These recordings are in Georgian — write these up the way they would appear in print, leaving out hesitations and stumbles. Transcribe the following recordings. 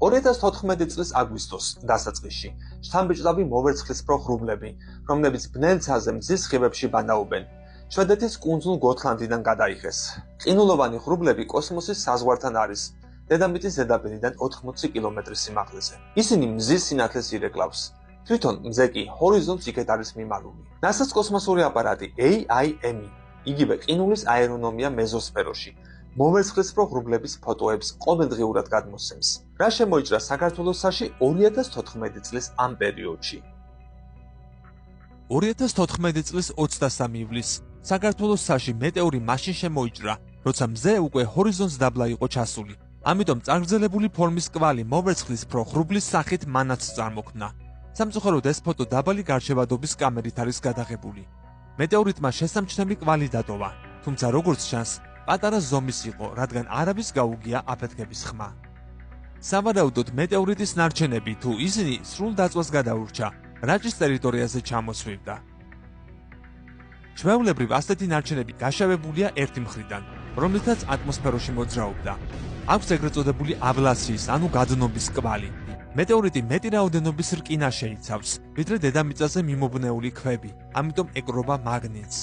2014 წლის აგვისტოს დასაწყისში შთამბეჭდავი მოვერცხლისფრო ღრუბლები, რომლებიც ბნელცაზე მზის სხივებში ბანაობენ, შვედეთის კუნძულ გოთლანდიდან გადაიღეს. ყინულოვანი ღრუბლები კოსმოსის საზღვართან არის, დედამიწის ზედაპირიდან 80 კილომეტრის სიმაღლეზე. ისინი მზის სინათლეს ირეკლავს. თვითონ მზე კი ჰორიზონტს იქეთ არის მიმარული. NASA-ს კოსმოსური აპარატი AIM-ი, იგივე ყინულის აერონომია მეზოსფეროში, მოვერცხლისფრო ღრუბლების ფოტოებს ყოველდღიურად გადმოსცემს. რა შემოიჭრა საქართველოსში 2014 წლის ამ პერიოდში? 2014 წლის 23 ივლისს საქართველოსში მეტეორი მაშინ შემოიჭრა, როცა მზე უკვე ჰორიზონტს დაბლა იყო ჩასული. ამიტომ წაგრძელებული ფორმის კვალი მოვერცხლისფრო ღრუბლის სახით მანაც წარმოქმნა. სამწუხაროდ ეს ფოტო დაბალი გარშევადობის კამერით არის გადაღებული. მეტეორიტმა შესამჩნევი კვალი დატოვა, თუმცა როგორც ჩანს, პატარა ზომის იყო, რადგან არავის გაუგია აფეთქების ხმა. სავარაუდოდ მეტეორიტის ნარჩენები თუ ისინი სრულ დაწვას გადაურჩა, რაჭის ტერიტორიაზე ჩამოსვივდა. ჩვეულებრივ ასეთი ნარჩენები გაშავებულია ერთი მხრიდან, რომლითაც ატმოსფეროში მოძრაობდა. აქვს ეგრეთ წოდებული აბლაციის, ანუ გადნობის კვალი. მეტეორიტი მეტი რაოდენობის რკინა შეიცავს, ვიდრე დედამიწაზე მიმობნეული ქვები, ამიტომ ეკრობა მაგნიტს.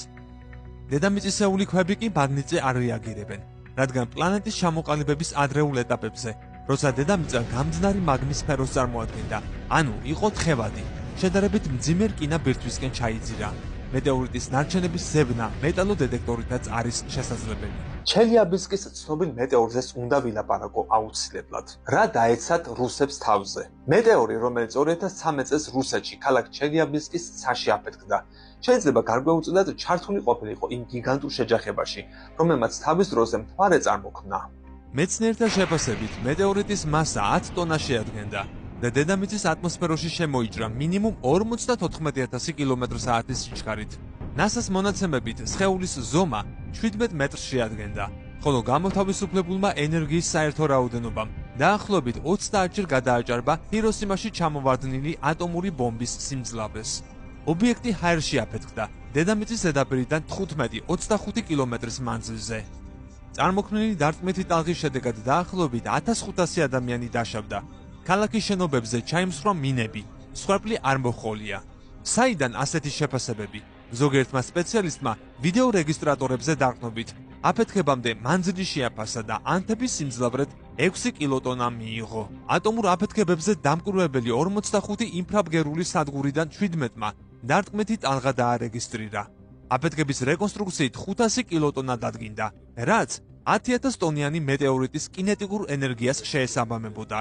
დედამიწისეული ქვები კი მაგნიტზე არ რეაგირებენ, რადგან პლანეტის ჩამოყალიბების ადრეულ ეტაპებზე, როცა დედამიწა გამძნარი მაგმის სფეროს წარმოადგენდა, ანუ იყო თხევადი, შედარებით მძიმე რკინა ბირთვისკენ ჩაიძირა. მეტეორიტის ნარჩენების ზევნა მეტალო დეტექტორითაც არის შესაძლებელი. ჩელიაბინსკის ცნობილ მეტეორზეც უნდა ვილაპარაკო აუცილებლად. რა დაეცათ რუსებს თავზე? მეტეორი, რომელიც 2013 წელს რუსეთში, ქალაქ ჩელიაბინსკის ცაში აფეთქდა, შეიძლება გარკვეულწილად ჩართული ყოფილიყო იმ გიგანტურ შეჯახებაში, რომელმაც თავის დროზე მთვარე წარმოქმნა. მეცნიერთა შეფასებით, მეტეორიტის მასა 10 ტონა შეადგენდა და დედამიწის ატმოსფეროში შემოიჭრა მინიმუმ 54,000 კმ/სთ სიჩქარით. NASA-ს მონაცემებით სხეულის ზომა 17 მეტრს შეადგენდა, ხოლო გამოთავისუფლებულმა ენერგიის საერთო რაოდენობამ დაახლოებით 30-ჯერ გადააჭარბა ჰიროსიმაში ჩამოვარდნილი ატომური ბომბის სიმძლავრეს. ობიექტი ჰაერში აფეთქდა, დედამიწის ზედაპირიდან 15-25 კილომეტრის მანძილზე. წარმოქმნილი დარტყმითი ტალღის შედეგად დაახლოებით 1500 ადამიანი დაშავდა. ქალაქის შენობებზე ჩაიმსხვრა მინები, სხვაплი არ მოჰყოლია. საიდან ასეთი შეფასებები? ზოგიერთმა სპეციალისტმა ვიდეო რეგისტრატორებზე დაყრდნობით, აფეთქებამდე მანძილი შეაფასა და ანთების სიმძლავრედ 6 კილოტონა მიიღო. ატომურ აფეთქებებზე დამკვირვებელი 45 ინფრაბგერული სადგურიდან 17-მა დარტყმითი ტალღა დაარეგისტრირა. აფეთქების რეკონსტრუქციით 500 კილოტონა დადგინდა, რაც 10,000 ტონიანი მეტეორიტის კინეტიკურ ენერგიას შეესაბამებოდა.